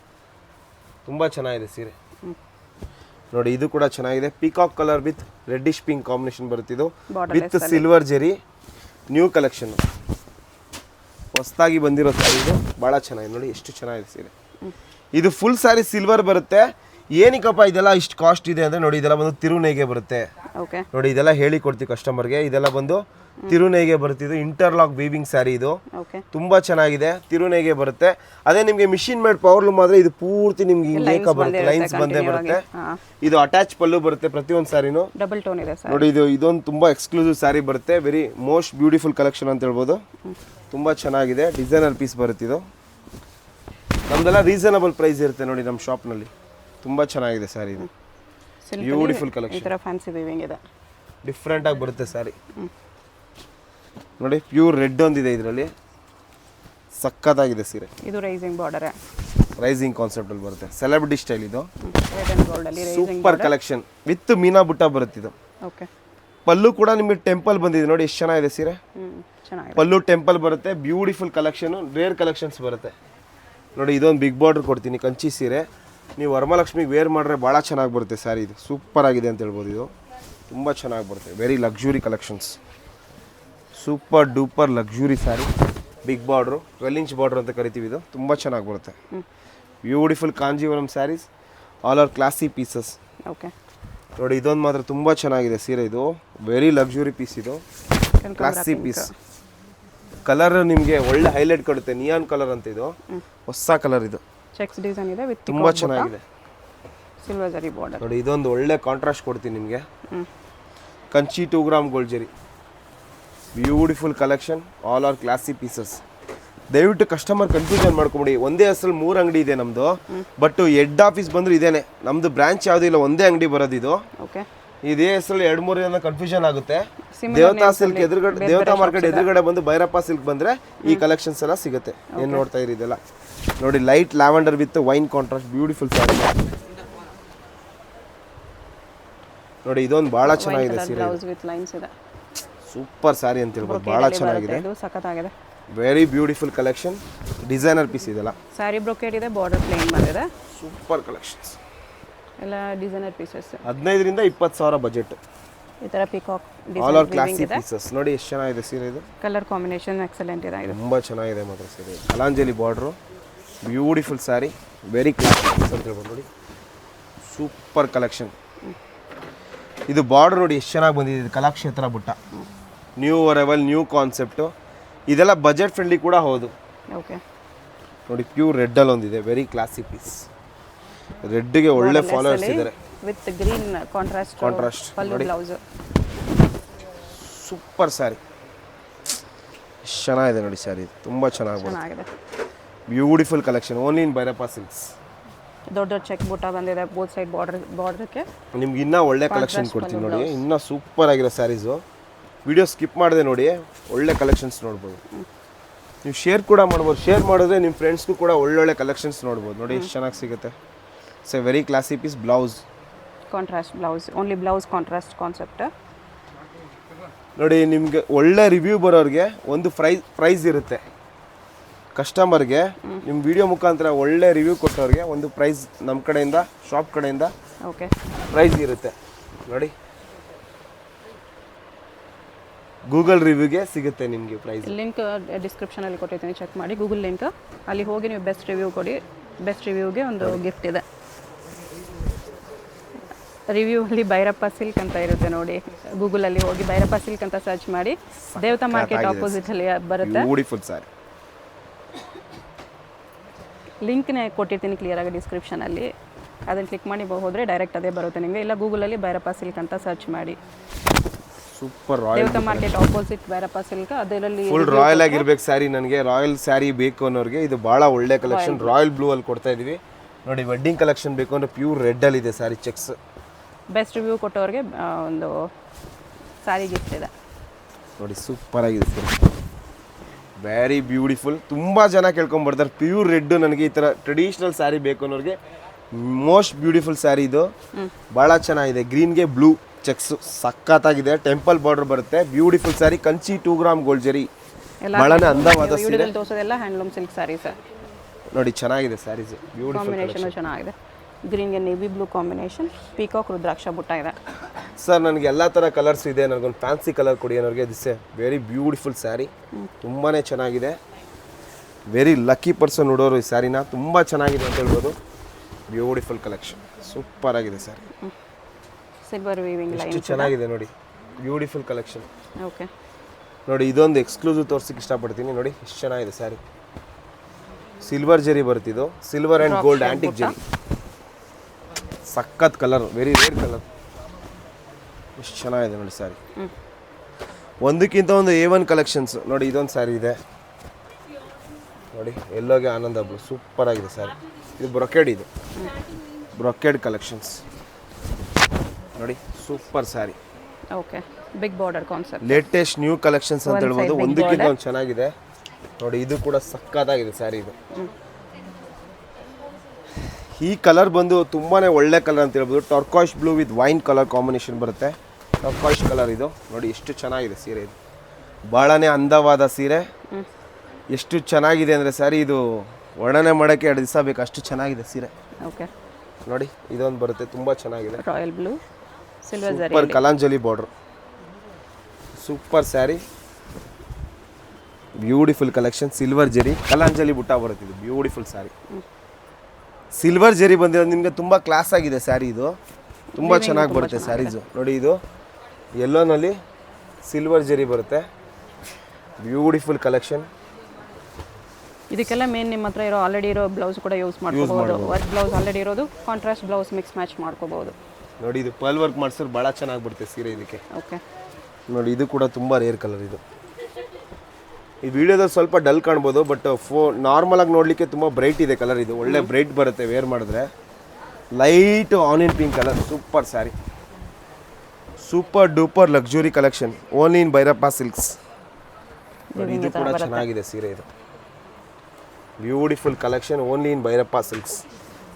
ತುಂಬ ಚೆನ್ನಾಗಿದೆ ಸೀರೆ ನೋಡಿ. ಇದು ಕೂಡ ಚೆನ್ನಾಗಿದೆ, peacock colour with reddish pink combination ಬರುತ್ತಿದ್ದು, with silver zari. New collection, ಹೊಸದಾಗಿ ಬಂದಿರೋ ಸ್ಯಾರಿ ಇದು, ಭಾಳ ಚೆನ್ನಾಗಿದೆ ನೋಡಿ. ಎಷ್ಟು ಚೆನ್ನಾಗಿದೆ ಸೀರೆ. ಇದು ಫುಲ್ ಸ್ಯಾರಿ ಸಿಲ್ವರ್ ಬರುತ್ತೆ. ಏನಕ್ಕಪ್ಪ ಇದೆಲ್ಲ ಇಷ್ಟು ಕಾಸ್ಟ್ ಇದೆ ಅಂದರೆ ನೋಡಿ, ಇದೆಲ್ಲ ಬಂದು ತಿರುನೇಗೆ ಬರುತ್ತೆ ನೋಡಿ. ಇದೆಲ್ಲ ಹೇಳಿ ಕೊಡ್ತೀವಿ ಕಸ್ಟಮರ್ಗೆ. ಇದೆಲ್ಲ ಬಂದು ತಿರುನೇಗೆ ಬರ್ತಿದ್ದು ಇಂಟರ್ಲಾಕ್ ವೀವಿಂಗ್ ಸ್ಯಾರಿ ಇದು ಓಕೆ ತುಂಬಾ ಚೆನ್ನಾಗಿದೆ. ತಿರುನೇಗೆ ಬರುತ್ತೆ. ಅದೇ ನಿಮಗೆ ಮಿಷಿನ್ ಮೇಡ್ ಪವರ್ ಲೂಮ್ ಆದ್ರೆ ಇದು ಪೂರ್ತಿ ನಿಮ್ಗೆ ಹಿಂಗೆ ಬರುತ್ತೆ, ಲೈನ್ಸ್ ಬಂದೇ ಬರುತ್ತೆ. ಇದು ಅಟ್ಯಾಚ್ ಪಲ್ಲು ಬರುತ್ತೆ ಪ್ರತಿಯೊಂದು ಸ್ಯಾರಿನೂ. ಡಬಲ್ ಟೋನ್ ಇದೆ ಸರ್. ನೋಡಿ ಇದೊಂದು ತುಂಬಾ ಎಕ್ಸ್ಕ್ಲೂಸಿವ್ ಸ್ಯಾರಿ ಬರುತ್ತೆ. ವೆರಿ ಮೋಸ್ಟ್ ಬ್ಯೂಟಿಫುಲ್ ಕಲೆಕ್ಷನ್ ಅಂತ ಹೇಳ್ಬೋದು. ತುಂಬಾ ಚೆನ್ನಾಗಿದೆ. ಡಿಸೈನರ್ ಪೀಸ್ ಬರುತ್ತೆ ಇದು. ನಮ್ದೆಲ್ಲ ರೀಸನಬಲ್ ಪ್ರೈಸ್ ಇರುತ್ತೆ ನೋಡಿ ನಮ್ಮ ಶಾಪ್ನಲ್ಲಿ. ತುಂಬಾ ಚೆನ್ನಾಗಿದೆ ಸ್ಯಾರಿ ಇದು. Beautiful collection. ಈ ತರ ಫ್ಯಾನ್ಸಿ ವೀವಿಂಗ್ ಇದೆ. ಡಿಫ್ರೆಂಟ್ ಆಗಿ ಬರುತ್ತೆ ಸ್ಯಾರಿ. ನೋಡಿ ಪ್ಯೂರ್ ರೆಡ್ ಒಂದಿದೆ ಇದರಲ್ಲಿ. ಸಕ್ಕತ್ತಾಗಿದೆ ಸೀರೆ. ಇದು ರೈಸಿಂಗ್ ಬಾರ್ಡರ್, ರೈಸಿಂಗ್ ಕಾನ್ಸೆಪ್ಟ್ ಅಲ್ಲಿ ಬರುತ್ತೆ. ಸೆಲೆಬ್ರಿಟಿ ಸ್ಟೈಲ್ ಇದು. ರೆಡ್ ಅಂಡ್ ಗೋಲ್ಡ್ ಅಲ್ಲಿ ಸೂಪರ್ ಕಲೆಕ್ಷನ್ ವಿತ್ ಮೀನಾ ಬುಟ್ಟ ಬರುತ್ತೆ ಇದು. ಓಕೆ. ಪಲ್ಲು ಕೂಡ ನಿಮಗೆ ಟೆಂಪಲ್ ಬಂದಿದೆ ನೋಡಿ ಎಷ್ಟು ಚೆನ್ನಾಗಿದೆ ಸೀರೆ. ಚೆನ್ನಾಗಿದೆ. ಪಲ್ಲು ಟೆಂಪಲ್ ಬರುತ್ತೆ. ಬ್ಯೂಟಿಫುಲ್ ಕಲೆಕ್ಷನ್, ರೇರ್ ಕಲೆಕ್ಷನ್ಸ್ ಬರುತ್ತೆ. ನೋಡಿ ಇದೊಂದು ಬಿಗ್ ಬಾರ್ಡರ್ ಕೊಡ್ತೀನಿ ಕಂಚಿ ಸೀರೆ. ನೀವು ವರಮಹಾಲಕ್ಷ್ಮಿಗೆ ವೇರ್ ಮಾಡಿದ್ರೆ ಭಾಳ ಚೆನ್ನಾಗಿ ಬರುತ್ತೆ ಸ್ಯಾರಿ. ಇದು ಸೂಪರ್ ಆಗಿದೆ ಅಂತ ಹೇಳ್ಬೋದು. ಇದು ತುಂಬ ಚೆನ್ನಾಗಿ ಬರುತ್ತೆ. Very luxury collections. Super duper luxury sari. Big border, 12 inch border ಅಂತ ಕರಿತೀವಿ. ಇದು ತುಂಬ ಚೆನ್ನಾಗಿ ಬರುತ್ತೆ. Beautiful Kanjeevaram saris, all are classy pieces. Okay. ನೋಡಿ ಇದೊಂದು ಮಾತ್ರ ತುಂಬ ಚೆನ್ನಾಗಿದೆ ಸೀರೆ. ಇದು ವೆರಿ ಲಕ್ಸುರಿ ಪೀಸ್. ಇದು ಕ್ಲಾಸಿ ಪೀಸ್. ಕಲರ್ ನಿಮಗೆ ಒಳ್ಳೆ ಹೈಲೈಟ್ ಕೊಡುತ್ತೆ. ನಿಯಾನ್ ಕಲರ್ ಅಂತ ಇದು ಹೊಸ ಕಲರ್. ಇದು ಚೆಕ್ಸ್ ಡಿಸೈನ್ ಇದೆ ವಿತ್ ತುಂಬ ಚೆನ್ನಾಗಿದೆ. ಸಿಲ್ವರ್ ಜರಿ ಬಾರ್ಡರ್. ನೋಡಿ ಇದೊಂದು ಒಳ್ಳೆ ಕಾಂಟ್ರಾಸ್ಟ್ ಕೊಡ್ತೀನಿ ನಿಮಗೆ. ಕಂಚಿ 2 ಗ್ರಾಮ್ ಗೋಲ್ಡ್ ಜರಿ. Beautiful collection, all are classy pieces. ದಯವಿಟ್ಟು ಕಸ್ಟಮರ್ ಕನ್ಫ್ಯೂಷನ್ ಮಾಡ್ಕೊಂಬಿಡಿ. ಒಂದೇ ಹೆಸರಲ್ಲಿ 3 ಅಂಗಡಿ ಇದೆ ನಮ್ಮದು. ಬಟ್ ಹೆಡ್ ಆಫೀಸ್ ಬಂದ್ರೆ ಇದೇನೆ. ನಮ್ಮದು ಬ್ರಾಂಚ್ ಯಾವುದೂ ಇಲ್ಲ, ಒಂದೇ ಅಂಗಡಿ ಬರೋದು ಇದು. ಓಕೆ. ಇದೇ ಹೆಸರಲ್ಲಿ 2-3 ಜನ ಕನ್ಫ್ಯೂಷನ್ ಆಗುತ್ತೆ. ದೇವತಾ ಸಿಲ್ಕ್ ಎದುರುಗಡೆ, ದೇವತಾ ಮಾರ್ಕೆಟ್ ಎದುರುಗಡೆ ಬಂದು ಭೈರಪ್ಪ ಸಿಲ್ಕ್ ಬಂದ್ರೆ ಈ ಕಲೆಕ್ಷನ್ಸ್ ಎಲ್ಲ ಸಿಗುತ್ತೆ. ಏನು ನೋಡ್ತಾ ಇರಿ ಇದೆಲ್ಲ. ನೋಡಿ light lavender with wine contrast beautiful sari. ನೋಡಿ ಇದೊಂದು ಭಾಳ ಚೆನ್ನಾಗಿದೆ ಸೀರೆ. ಬ್ಲೌಸ್ ವಿತ್ ಲೈನ್ಸ್ ಇದೆ. ಸೂಪರ್ ಸ್ಯಾರಿ ಅಂತ ಹೇಳ್ಬೋದು. ಭಾಳ ಚೆನ್ನಾಗಿದೆ. ಇದು ಸಖತ್ತಾಗಿದೆ. Very beautiful collection. Designer piece ಇದೆಲ್ಲ. ಸ್ಯಾರಿ ಬ್ರೊಕೇಡ್ ಇದೆ, ಬಾರ್ಡರ್ ಪ್ಲೇನ್ ಬಂದಿದೆ. Super collections. ಎಲ್ಲ ಡಿಸೈನರ್ ಪೀಸಸ್. 15 ರಿಂದ 20 ಸಾವಿರ ಬಜೆಟ್. ಈ ತರ peacock all are design classy pieces. ನೋಡಿ ಎಷ್ಟು ಚೆನ್ನಾಗಿದೆ ಸೀರೆ ಇದು. ಕಲರ್ ಕಾಂಬಿನೇಷನ್ ಎಕ್ಸಲೆಂಟ್ ಇದೆ. ಇದು ತುಂಬ ಚೆನ್ನಾಗಿದೆ ಮಾತ್ರ ಸೀರೆ. Kalanjali border, beautiful sari, very classy piece ಅಂತ ಹೇಳ್ಬೋದು. ನೋಡಿ ಸೂಪರ್ ಕಲೆಕ್ಷನ್. ಇದು ಬಾರ್ಡರ್ ನೋಡಿ ಎಷ್ಟು ಚೆನ್ನಾಗಿ ಬಂದಿದೆ. ಇದು ಕಲಾಕ್ಷೇತ್ರ ಬುಟ್ಟ. New arrival, new concept. ಇದೆಲ್ಲ ಬಜೆಟ್ ಫ್ರೆಂಡ್ಲಿ ಕೂಡ ಹೌದು. ಓಕೆ. ನೋಡಿ ಪ್ಯೂರ್ ರೆಡ್ಡಲ್ಲಿ ಒಂದಿದೆ. Very classy piece. ರೆಡ್ಗೆ ಒಳ್ಳೆ ಫಾಲೋವರ್ಸ್ ಇದ್ದಾರೆ. With green contrast pallu blouse. Super sari. ಚೆನ್ನಾಗಿದೆ ನೋಡಿ ಸ್ಯಾರಿ. ತುಂಬ ಚೆನ್ನಾಗಿದೆ. Beautiful collection. Only in Bhyrappa silks. ದೊಡ್ಡ ಚೆಕ್ ಬುಟ್ಟ ಬಂದಿದೆ ಬೋತ್ ಸೈಡ್ ಬಾರ್ಡರ್ಗೆ. ನಿಮ್ಗೆ ಇನ್ನೂ ಒಳ್ಳೆ ಕಲೆಕ್ಷನ್ ಕೊಡ್ತೀನಿ ನೋಡಿ. ಇನ್ನೂ ಸೂಪರ್ ಆಗಿರೋ ಸ್ಯಾರೀಸು. ವಿಡಿಯೋ ಸ್ಕಿಪ್ ಮಾಡಿದೆ ನೋಡಿ. ಒಳ್ಳೆ ಕಲೆಕ್ಷನ್ಸ್ ನೋಡ್ಬೋದು. ನೀವು ಶೇರ್ ಕೂಡ ಮಾಡ್ಬೋದು. ಶೇರ್ ಮಾಡಿದ್ರೆ ನಿಮ್ಮ ಫ್ರೆಂಡ್ಸ್ಗೂ ಕೂಡ ಒಳ್ಳೊಳ್ಳೆ ಕಲೆಕ್ಷನ್ಸ್ ನೋಡ್ಬೋದು. ನೋಡಿ ಎಷ್ಟು ಚೆನ್ನಾಗಿ ಸಿಗುತ್ತೆ. So very classy piece. Blouse contrast blouse. Only blouse contrast concept. ನೋಡಿ ನಿಮಗೆ ಒಳ್ಳೆ ರಿವ್ಯೂ ಬರೋರಿಗೆ ಒಂದು ಪ್ರೈಸ್ ಇರುತ್ತೆ. ಕಸ್ಟಮರ್ಗೆ ನಿಮ್ಮ ವಿಡಿಯೋ ಮುಖಾಂತರ ಒಳ್ಳೆ ರಿವ್ಯೂ ಕೊಟ್ಟವ್ರಿಗೆ ಒಂದು ಪ್ರೈಸ್ ನಮ್ಮ ಕಡೆಯಿಂದ, ಶಾಪ್ ಕಡೆಯಿಂದ ಓಕೆ ಪ್ರೈಸ್ ಇರುತ್ತೆ. ನೋಡಿ ಗೂಗಲ್ ರಿವ್ಯೂಗೆ ಸಿಗುತ್ತೆ ನಿಮಗೆ ಪ್ರೈಸ್. ಲಿಂಕ್ ಡಿಸ್ಕ್ರಿಪ್ಷನಲ್ಲಿ ಕೊಟ್ಟಿರ್ತೀನಿ, ಚೆಕ್ ಮಾಡಿ. Google link. ಅಲ್ಲಿ ಹೋಗಿ ನೀವು ಬೆಸ್ಟ್ ರಿವ್ಯೂ ಕೊಡಿ. ಬೆಸ್ಟ್ ರಿವ್ಯೂಗೆ ಒಂದು ಗಿಫ್ಟ್ ಇದೆ. ರಿವ್ಯೂ ಅಲ್ಲಿ ಭೈರಪ್ಪ ಸಿಲ್ಕ್ ಅಂತ ಇರುತ್ತೆ ನೋಡಿ. ಗೂಗಲಲ್ಲಿ ಹೋಗಿ ಭೈರಪ್ಪ ಸಿಲ್ಕ್ ಅಂತ ಸರ್ಚ್ ಮಾಡಿ. ದೇವತಾ ಮಾರ್ಕೆಟ್ ಆಪೋಸಿಟ್ ಅಲ್ಲಿ ಬರುತ್ತೆ. ಬ್ಯೂಟಿಫುಲ್ ಸ್ಯಾರಿ. ಲಿಂಕ್ನೇ ಕೊಟ್ಟಿರ್ತೀನಿ ಕ್ಲಿಯರಾಗಿ ಡಿಸ್ಕ್ರಿಪ್ಷನಲ್ಲಿ. ಅದನ್ನು ಕ್ಲಿಕ್ ಮಾಡಿ ಹೋದರೆ ಡೈರೆಕ್ಟ್ ಅದೇ ಬರುತ್ತೆ ನಿಮಗೆ. ಇಲ್ಲ ಗೂಗಲಲ್ಲಿ ಭೈರಪ್ಪ ಸಿಲ್ಕ್ ಅಂತ ಸರ್ಚ್ ಮಾಡಿ. Super royal. ದೇವತಾ ಮಾರ್ಕೆಟ್ ಆಪೋಸಿಟ್ ಭೈರಪ್ಪ ಸಿಲ್ಕ್. ಅದರಲ್ಲಿ ಫುಲ್ ರಾಯಲ್ ಆಗಿರ್ಬೇಕು ಸ್ಯಾರಿ. ನನಗೆ ರಾಯಲ್ ಸ್ಯಾರಿ ಬೇಕು ಅನ್ನೋರಿಗೆ ಇದು ಭಾಳ ಒಳ್ಳೆ ಕಲೆಕ್ಷನ್. ರಾಯಲ್ ಬ್ಲೂ ಅಲ್ಲಿ ಕೊಡ್ತಾ ಇದೀವಿ ನೋಡಿ. ವೆಡ್ಡಿಂಗ್ ಕಲೆಕ್ಷನ್ ಬೇಕು ಅಂದರೆ ಪ್ಯೂರ್ ರೆಡ್ ಅಲ್ಲಿ ಇದೆ ಸ್ಯಾರಿ. ಚೆಕ್ಸ್. ಬೆಸ್ಟ್ ರಿವ್ಯೂ ಕೊಟ್ಟವ್ರಿಗೆ ಒಂದು ಸ್ಯಾರಿ ಗಿಫ್ಟ್ ಇದೆ ನೋಡಿ. ಸೂಪರ್ ಆಗಿದೆ ಸರ್. Very beautiful. ತುಂಬ ಜನ ಕೇಳ್ಕೊಂಬರ್ತಾರೆ ಪ್ಯೂರ್ ರೆಡ್ ನನಗೆ ಈ ಥರ ಟ್ರೆಡಿಷ್ನಲ್ ಸ್ಯಾರಿ ಬೇಕು ಅನ್ನೋರಿಗೆ ಮೋಸ್ಟ್ ಬ್ಯೂಟಿಫುಲ್ ಸ್ಯಾರಿ ಇದು. ಭಾಳ ಚೆನ್ನಾಗಿದೆ. ಗ್ರೀನ್ಗೆ ಬ್ಲೂ ಚೆಕ್ಸ್ ಸಖತ್ತಾಗಿದೆ. ಟೆಂಪಲ್ ಬಾರ್ಡರ್ ಬರುತ್ತೆ. Beautiful sari. Kanchi 2 gram gold ಜರಿ. ಬಹಳನೇ ಅಂದವಾದ ಸೀರೆ. ತೋರಿಸೋದೆಲ್ಲ ಹ್ಯಾಂಡ್ಲೂಮ್ ಸಿಲ್ಕ್ ಸ್ಯಾರೀಸ್ ನೋಡಿ. ಚೆನ್ನಾಗಿದೆ ಸ್ಯಾರೀಸ್. ಬ್ಯೂಟಿಫುಲ್ ಕಾಂಬಿನೇಷನ್ ಚೆನ್ನಾಗಿದೆ. ಗ್ರೀನ್ಗೆ ನೇವಿ ಬ್ಲೂ ಕಾಂಬಿನೇಷನ್. ಪೀಕಾಕ್ ರುದ್ರಾಕ್ಷ ಬುಟ್ಟ ಇದೆ. ಸರ್ ನನಗೆ ಎಲ್ಲ ಥರ ಕಲರ್ಸ್ ಇದೆ. ನನಗೊಂದು ಫ್ಯಾನ್ಸಿ ಕಲರ್ ಕೊಡಿ ಅನ್ನೋರಿಗೆ this a very beautiful saree. ತುಂಬಾ ಚೆನ್ನಾಗಿದೆ. ವೆರಿ ಲಕ್ಕಿ ಪರ್ಸನ್ ನೋಡೋರು ಈ ಸ್ಯಾರಿನ. ತುಂಬ ಚೆನ್ನಾಗಿದೆ ಅಂತ ಹೇಳ್ಬೋದು. Beautiful collection. ಸೂಪರ್ ಆಗಿದೆ ಸ್ಯಾರಿ. ಸಿಲ್ವರ್ ವೀವಿಂಗ್ ಲೈನ್ ಚೆನ್ನಾಗಿದೆ ನೋಡಿ. Beautiful collection. ಓಕೆ. ನೋಡಿ ಇದೊಂದು ಎಕ್ಸ್ಕ್ಲೂಸಿವ್ ತೋರ್ಸಕ್ಕೆ ಇಷ್ಟಪಡ್ತೀನಿ. ನೋಡಿ ಎಷ್ಟು ಚೆನ್ನಾಗಿದೆ ಸ್ಯಾರಿ. ಸಿಲ್ವರ್ ಜರಿ ಬರ್ತಿದ್ದು, ಸಿಲ್ವರ್ ಆ್ಯಂಡ್ ಗೋಲ್ಡ್ ಆ್ಯಂಟಿಕ್ ಜರಿ. ಸಖತ್ ಕಲರ್, ವೆರಿ ರೇರ್ ಕಲರ್. ಎಷ್ಟು ಚೆನ್ನಾಗಿದೆ ನೋಡಿ ಸ್ಯಾರಿ. ಒಂದಕ್ಕಿಂತ ಒಂದು A1 ಕಲೆಕ್ಷನ್ಸ್. ನೋಡಿ ಇದೊಂದು ಸ್ಯಾರಿ ಇದೆ ನೋಡಿ, ಎಲ್ಲೋಗೆ ಆನಂದ ಬ್ಲೂ, ಸೂಪರ್ ಆಗಿದೆ ಸ್ಯಾರಿ. ಇದು ಬ್ರೊಕೆಡ್, ಇದು ಬ್ರೊಕೆಡ್ ಕಲೆಕ್ಷನ್ಸ್ ನೋಡಿ, super sari. Okay, big border concept, latest new collections ಅಂತ ಹೇಳ್ಬೋದು. ಒಂದಕ್ಕಿಂತ ಒಂದು ಚೆನ್ನಾಗಿದೆ ನೋಡಿ. ಇದು ಕೂಡ ಸಕ್ಕತ್ತಾಗಿದೆ ಸ್ಯಾರಿ. ಇದು ಈ ಕಲರ್ ಬಂದು ತುಂಬಾನೇ ಒಳ್ಳೆ ಕಲರ್ ಅಂತ ಹೇಳ್ಬೋದು. Turquoise blue with wine colour combination ಬರುತ್ತೆ. ಟರ್ಕಾಯ್ಶ್ ಕಲರ್ ಇದು ನೋಡಿ, ಎಷ್ಟು ಚೆನ್ನಾಗಿದೆ ಸೀರೆ. ಇದು ಭಾಳನೇ ಅಂದವಾದ ಸೀರೆ. ಎಷ್ಟು ಚೆನ್ನಾಗಿದೆ ಅಂದರೆ ಸ್ಯಾರಿ, ಇದು ವರ್ಣನೆ ಮಾಡೋಕ್ಕೆ 2 ದಿವಸ ಬೇಕು, ಅಷ್ಟು ಚೆನ್ನಾಗಿದೆ ಸೀರೆ. ಓಕೆ ನೋಡಿ ಇದೊಂದು ಬರುತ್ತೆ, ತುಂಬ ಚೆನ್ನಾಗಿದೆ. ರಾಯಲ್ ಬ್ಲೂ, ಸಿಲ್ವರ್ ಜರಿ, super Kalanjali border, super sari, beautiful collection. Silver ಜರಿ ಕಲಾಂಜಲಿ ಬುಟ್ಟ ಬರುತ್ತೆ. ಇದು ಬ್ಯೂಟಿಫುಲ್ ಸ್ಯಾರಿ. ಸಿಲ್ವರ್ ಜರಿ ಬಂದಿರೋದು ನಿಮಗೆ ತುಂಬ ಕ್ಲಾಸ್ ಆಗಿದೆ ಸ್ಯಾರಿ. ಇದು ತುಂಬ ಚೆನ್ನಾಗಿ ಬರುತ್ತೆ ಸ್ಯಾರೀಸು. ನೋಡಿ ಇದು ಯೆಲ್ಲೋನಲ್ಲಿ ಸಿಲ್ವರ್ ಜರಿ ಬರುತ್ತೆ, ಬ್ಯೂಟಿಫುಲ್ ಕಲೆಕ್ಷನ್. ಇದಕ್ಕೆಲ್ಲ ಮೇನ್ ನಿಮ್ಮ ಹತ್ರ ಇರೋ ಆಲ್ರೆಡಿ ಇರೋ ಬ್ಲೌಸ್ ಕೂಡ ಯೂಸ್ ಮಾಡ್ಕೋಬಹುದು. ವರ್ಕ್ ಬ್ಲೌಸ್ ಆಲ್ರೆಡಿ ಇರೋದು, ಕಾಂಟ್ರಾಸ್ಟ್ ಬ್ಲೌಸ್ ಮಿಕ್ಸ್ ಮ್ಯಾಚ್ ಮಾಡ್ಕೋಬಹುದು. ನೋಡಿ ಇದು ಪರ್ಲ್ ವರ್ಕ್ ಮಾಡಿಸಿದ್ರೆ ಭಾಳ ಚೆನ್ನಾಗಿ ಬರುತ್ತೆ ಸೀರೆ ಇದಕ್ಕೆ. ಓಕೆ ನೋಡಿ ಇದು ಕೂಡ ತುಂಬ ರೇರ್ ಕಲರ್. ಇದು ಈ ವಿಡಿಯೋದಲ್ಲಿ ಸ್ವಲ್ಪ ಡಲ್ ಕಾಣ್ಬೋದು, ಬಟ್ ನಾರ್ಮಲ್ ಆಗಿ ನೋಡಲಿಕ್ಕೆ ತುಂಬ ಬ್ರೈಟ್ ಇದೆ ಕಲರ್. ಇದು ಒಳ್ಳೆ ಬ್ರೈಟ್ ಬರುತ್ತೆ ವೇರ್ ಮಾಡಿದ್ರೆ. Light onion pink colour, super sari, super duper luxury collection, only in Bhyrappa silks. ನೋಡಿ ಇದು ಕೂಡ ಚೆನ್ನಾಗಿದೆ ಸೀರೆ. ಇದು beautiful collection, only in Bhyrappa silks.